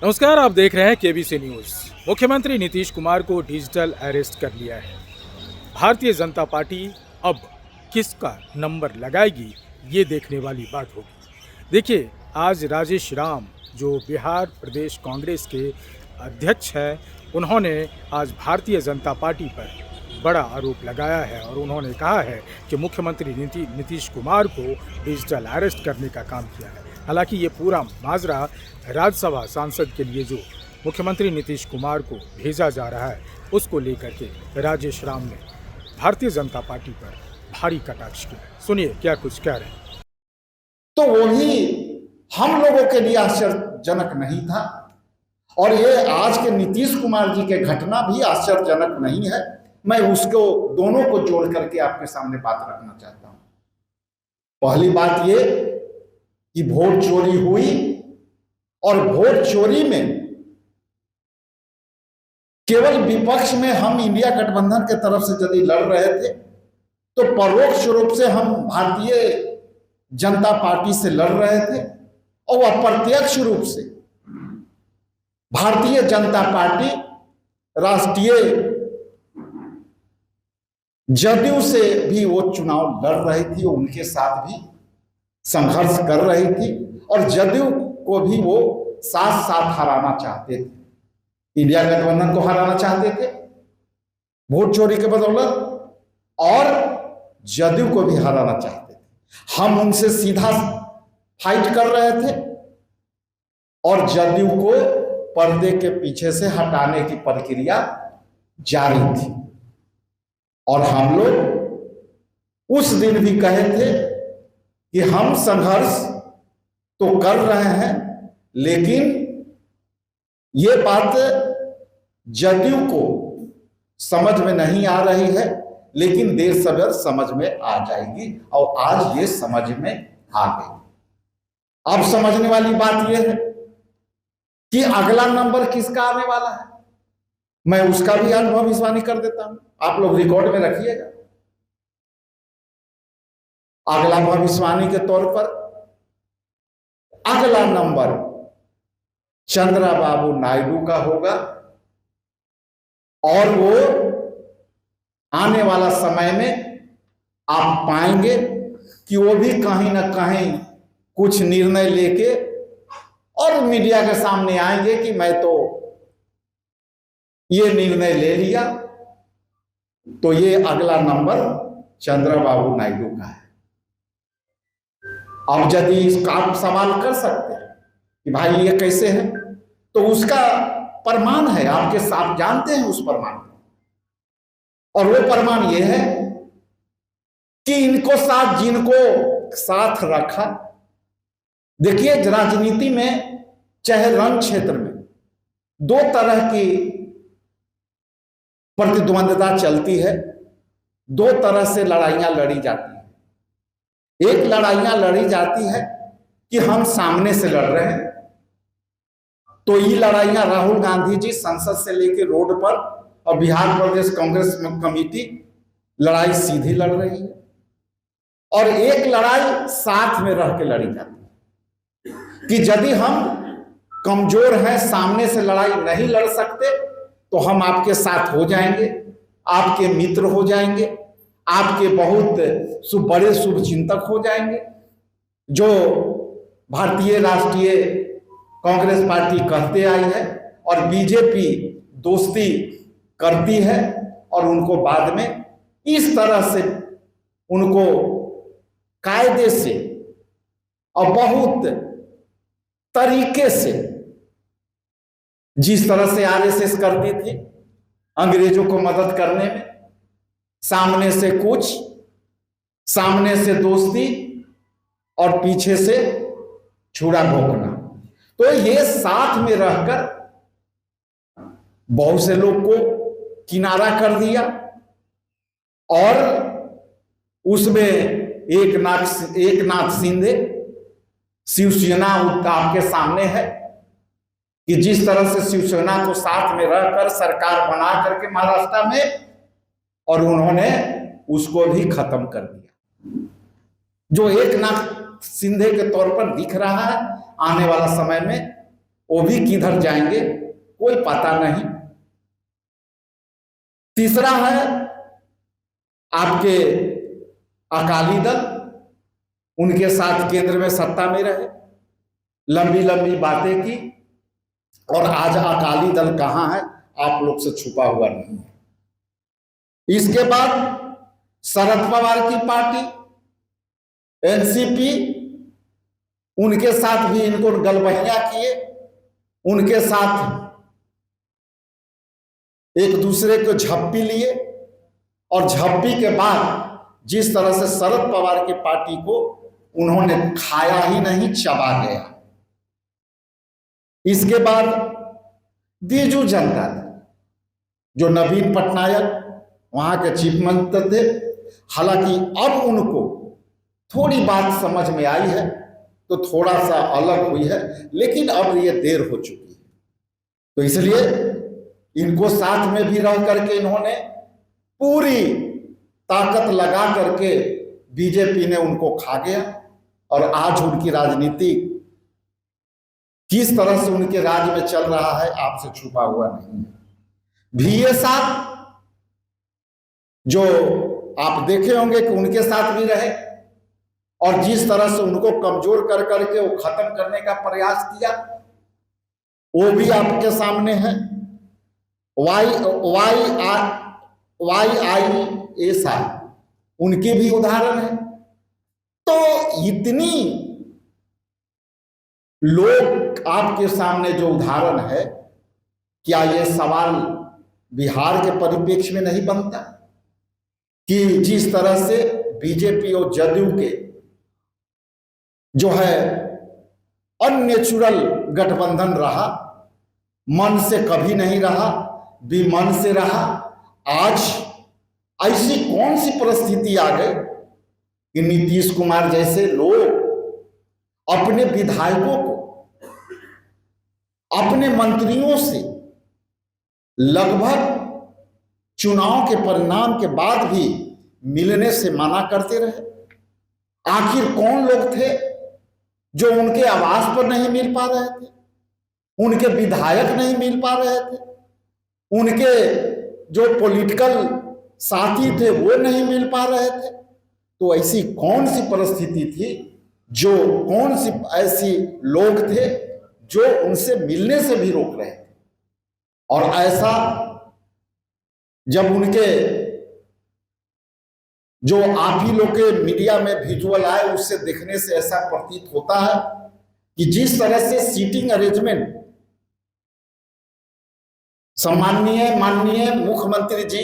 नमस्कार, आप देख रहे हैं केबीसी न्यूज। मुख्यमंत्री नीतीश कुमार को डिजिटल अरेस्ट कर लिया है। भारतीय जनता पार्टी अब किसका नंबर लगाएगी, ये देखने वाली बात होगी। देखिए, आज राजेश राम जो बिहार प्रदेश कांग्रेस के अध्यक्ष हैं, उन्होंने आज भारतीय जनता पार्टी पर बड़ा आरोप लगाया है और उन्होंने कहा है कि मुख्यमंत्री नीतीश कुमार को डिजिटल अरेस्ट करने का काम किया है। हालांकि ये पूरा माजरा राज्यसभा सांसद के लिए जो मुख्यमंत्री नीतीश कुमार को भेजा जा रहा है, उसको लेकर के राजेश राम ने भारतीय जनता पार्टी पर भारी कटाक्ष किया। सुनिए क्या कुछ कह रहे हैं। तो वो भी हम लोगों के लिए आश्चर्यजनक नहीं था और ये आज के नीतीश कुमार जी के घटना भी आश्चर्यजनक नहीं है। मैं उसको दोनों को जोड़ करके आपके सामने बात रखना चाहता हूं। पहली बात ये कि वोट चोरी हुई और वोट चोरी में केवल विपक्ष में हम इंडिया गठबंधन के तरफ से यदि लड़ रहे थे तो परोक्ष रूप से हम भारतीय जनता पार्टी से लड़ रहे थे और अप्रत्यक्ष रूप से भारतीय जनता पार्टी राष्ट्रीय जदयू से भी वो चुनाव लड़ रही थी, उनके साथ भी संघर्ष कर रही थी और जदयू को भी वो साथ साथ हराना चाहते थे। इंडिया गठबंधन को हराना चाहते थे वोट चोरी के बदौलत और जदयू को भी हराना चाहते थे। हम उनसे सीधा फाइट कर रहे थे और जदयू को पर्दे के पीछे से हटाने की प्रक्रिया जारी थी और हम लोग उस दिन भी कहे थे कि हम संघर्ष तो कर रहे हैं, लेकिन ये बात जदयू को समझ में नहीं आ रही है, लेकिन देर सवेर समझ में आ जाएगी और आज ये समझ में आ गई। अब समझने वाली बात यह है कि अगला नंबर किसका आने वाला है। मैं उसका भी आज भविष्यवाणी कर देता हूं, आप लोग रिकॉर्ड में रखिएगा। अगला भविष्यवाणी के तौर पर अगला नंबर चंद्रबाबू नायडू का होगा और वो आने वाला समय में आप पाएंगे कि वो भी कहीं ना कहीं कुछ निर्णय लेके और मीडिया के सामने आएंगे कि मैं तो ये निर्णय ले लिया। तो ये अगला नंबर चंद्रबाबू नायडू का है। अब यदि इसका आप सवाल कर सकते हैं कि भाई ये कैसे है, तो उसका प्रमाण है, आपके साथ जानते हैं उस प्रमाण को। और वो प्रमाण ये है कि इनको साथ जिनको साथ रखा, देखिए राजनीति में चाहे रंग क्षेत्र में दो तरह की प्रतिद्वंद्विता चलती है, दो तरह से लड़ाइयां लड़ी जाती है। एक लड़ाइयां लड़ी जाती है कि हम सामने से लड़ रहे हैं, तो ये लड़ाइयां राहुल गांधी जी संसद से लेकर रोड पर और बिहार प्रदेश कांग्रेस कमेटी लड़ाई सीधी लड़ रही है। और एक लड़ाई साथ में रह के लड़ी जाती है कि यदि हम कमजोर हैं, सामने से लड़ाई नहीं लड़ सकते, तो हम आपके साथ हो जाएंगे, आपके मित्र हो जाएंगे, आपके बहुत बड़े शुभ चिंतक हो जाएंगे। जो भारतीय राष्ट्रीय कांग्रेस पार्टी कहते आई है और बीजेपी दोस्ती करती है और उनको बाद में इस तरह से उनको कायदे से और बहुत तरीके से, जिस तरह से आरएसएस करती थी अंग्रेजों को मदद करने में, सामने से कुछ, सामने से दोस्ती और पीछे से छुरा भोंकना, तो ये साथ में रहकर बहुत से लोग को किनारा कर दिया। और उसमें एक नाथ शिंदे शिवसेना आपके सामने है कि जिस तरह से शिवसेना को साथ में रहकर सरकार बना करके महाराष्ट्र में, और उन्होंने उसको भी खत्म कर दिया। जो एक नाथ शिंदे के तौर पर दिख रहा है, आने वाला समय में वो भी किधर जाएंगे कोई पता नहीं। तीसरा है आपके अकाली दल, उनके साथ केंद्र में सत्ता में रहे, लंबी लंबी बातें की, और आज अकाली दल कहां है आप लोग से छुपा हुआ नहीं है। इसके बाद शरद पवार की पार्टी एनसीपी, उनके साथ भी इनको गलबहियां किए, उनके साथ एक दूसरे को झप्पी लिए, और झप्पी के बाद जिस तरह से शरद पवार की पार्टी को उन्होंने खाया ही नहीं, चबा गया। इसके बाद बीजू जनता दल, जो नवीन पटनायक वहां के चीफ मिनिस्टर थे, हालांकि अब उनको थोड़ी बात समझ में आई है तो थोड़ा सा अलग हुई है, लेकिन अब ये देर हो चुकी है। तो इसलिए इनको साथ में भी रह करके इन्होंने पूरी ताकत लगा करके बीजेपी ने उनको खा गया, और आज उनकी राजनीति किस तरह से उनके राज्य में चल रहा है आपसे छुपा हुआ नहीं है। VA साहब जो आप देखे होंगे कि उनके साथ भी रहे, और जिस तरह से उनको कमजोर कर करके वो खत्म करने का प्रयास किया, वो भी आपके सामने है। YISR उनके भी उदाहरण है। तो इतनी लोग आपके सामने जो उदाहरण है, क्या यह सवाल बिहार के परिप्रेक्ष्य में नहीं बनता कि जिस तरह से बीजेपी और जदयू के जो है अननेचुरल गठबंधन रहा, मन से कभी नहीं रहा, विमन से रहा, आज ऐसी कौन सी परिस्थिति आ गई कि नीतीश कुमार जैसे लोग अपने विधायकों को अपने मंत्रियों से लगभग चुनाव के परिणाम के बाद भी मिलने से मना करते रहे। आखिर कौन लोग थे जो उनके आवास पर नहीं मिल पा रहे थे, उनके विधायक नहीं मिल पा रहे थे, उनके जो पॉलिटिकल साथी थे वो नहीं मिल पा रहे थे? तो ऐसी कौन सी परिस्थिति थी, जो कौन सी ऐसी लोग थे जो उनसे मिलने से भी रोक रहे थे? और ऐसा जब उनके जो आप ही लोग के मीडिया में विजुअल आए, उससे देखने से ऐसा प्रतीत होता है कि जिस तरह से सीटिंग अरेंजमेंट सम्माननीय माननीय मुख्यमंत्री जी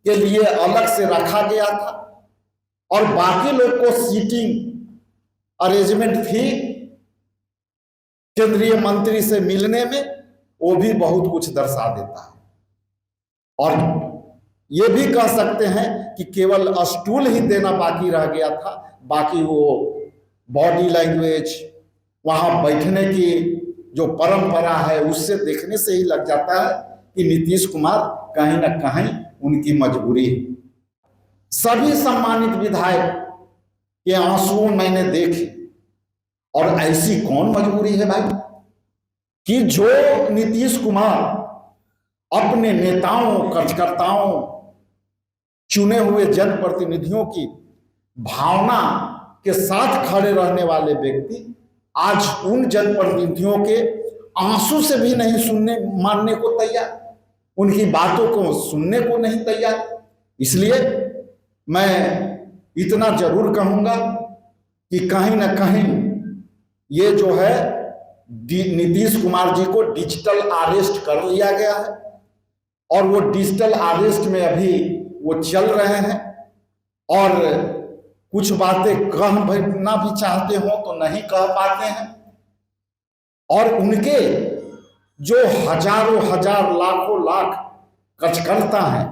के लिए अलग से रखा गया था, और बाकी लोग को सीटिंग अरेंजमेंट थी केंद्रीय मंत्री से मिलने में, वो भी बहुत कुछ दर्शा देता है। और ये भी कह सकते हैं कि केवल स्टूल ही देना बाकी रह गया था, बाकी वो बॉडी लैंग्वेज, वहां बैठने की जो परंपरा है, उससे देखने से ही लग जाता है कि नीतीश कुमार कहीं ना कहीं उनकी मजबूरी है। सभी सम्मानित विधायक के आंसू मैंने देखे, और ऐसी कौन मजबूरी है भाई कि जो नीतीश कुमार अपने नेताओं, कार्यकर्ताओं, चुने हुए जनप्रतिनिधियों की भावना के साथ खड़े रहने वाले व्यक्ति आज उन जनप्रतिनिधियों के आंसू से भी नहीं सुनने मानने को तैयार, उनकी बातों को सुनने को नहीं तैयार। इसलिए मैं इतना जरूर कहूंगा कि कहीं ना कहीं ये जो है नीतीश कुमार जी को डिजिटल अरेस्ट कर लिया गया है, और वो डिजिटल अरेस्ट में अभी वो चल रहे हैं, और कुछ बातें कहना भी चाहते हो तो नहीं कह पाते हैं। और उनके जो हजारों हजार लाखों लाख कार्यकर्ता हैं,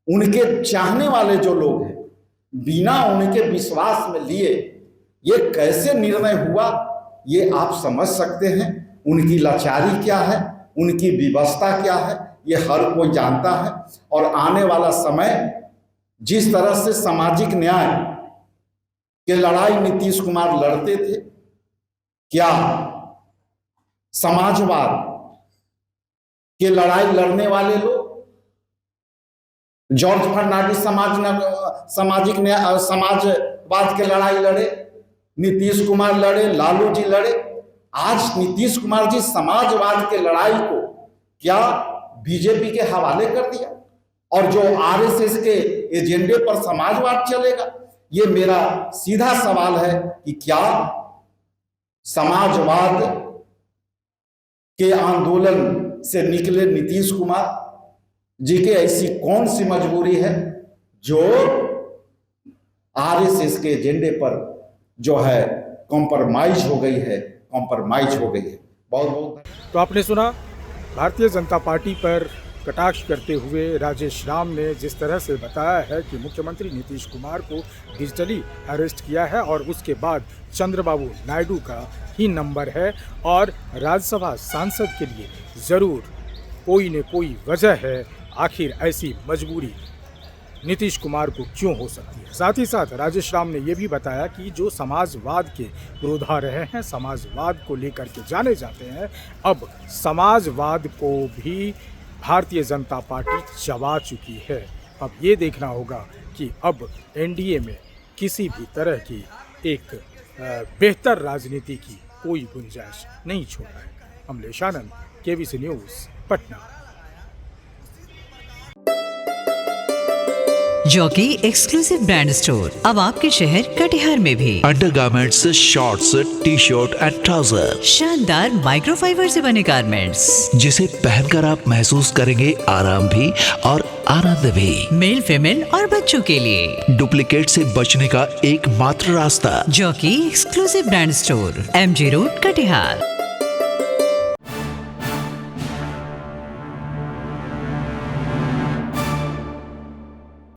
उनके चाहने वाले जो लोग हैं, बिना उनके विश्वास में लिए ये कैसे निर्णय हुआ, ये आप समझ सकते हैं। उनकी लाचारी क्या है, उनकी विवशता क्या है, ये हर कोई जानता है। और आने वाला समय जिस तरह से सामाजिक न्याय के लड़ाई नीतीश कुमार लड़ते थे, क्या समाजवाद के लड़ाई लड़ने वाले लोग, जॉर्ज फर्नांडिस समाजवाद के लड़ाई लड़े, नीतीश कुमार लड़े, लालू जी लड़े। आज नीतीश कुमार जी समाजवाद के लड़ाई को क्या बीजेपी के हवाले कर दिया और जो आरएसएस के एजेंडे पर समाजवाद चलेगा? ये मेरा सीधा सवाल है कि क्या समाजवाद के आंदोलन से निकले नीतीश कुमार जी के ऐसी कौन सी मजबूरी है जो आरएसएस के एजेंडे पर जो है कॉम्प्रोमाइज हो गई है। बहुत बहुत। तो आपने सुना भारतीय जनता पार्टी पर कटाक्ष करते हुए राजेश राम ने जिस तरह से बताया है कि मुख्यमंत्री नीतीश कुमार को डिजिटली अरेस्ट किया है और उसके बाद चंद्रबाबू नायडू का ही नंबर है और राज्यसभा सांसद के लिए ज़रूर कोई न कोई वजह है। आखिर ऐसी मजबूरी नीतीश कुमार को क्यों हो सकती है? साथ ही साथ राजेश राम ने यह भी बताया कि जो समाजवाद के विरोधा रहे हैं, समाजवाद को लेकर के जाने जाते हैं, अब समाजवाद को भी भारतीय जनता पार्टी चबा चुकी है। अब ये देखना होगा कि अब एनडीए में किसी भी तरह की एक बेहतर राजनीति की कोई गुंजाइश नहीं छोड़ रहा है। Amlesh Anand, KBC news, Patna. Jockey exclusive brand store अब आपके शहर कटिहार में भी। Undergarments, shorts, T shirt and trouser, शानदार माइक्रोफाइबर से बने गारमेंट्स जिसे पहनकर आप महसूस करेंगे आराम भी और आनंद भी। मेल, फीमेल और बच्चों के लिए डुप्लीकेट से बचने का एकमात्र रास्ता jockey exclusive brand store, MG road, Katihar.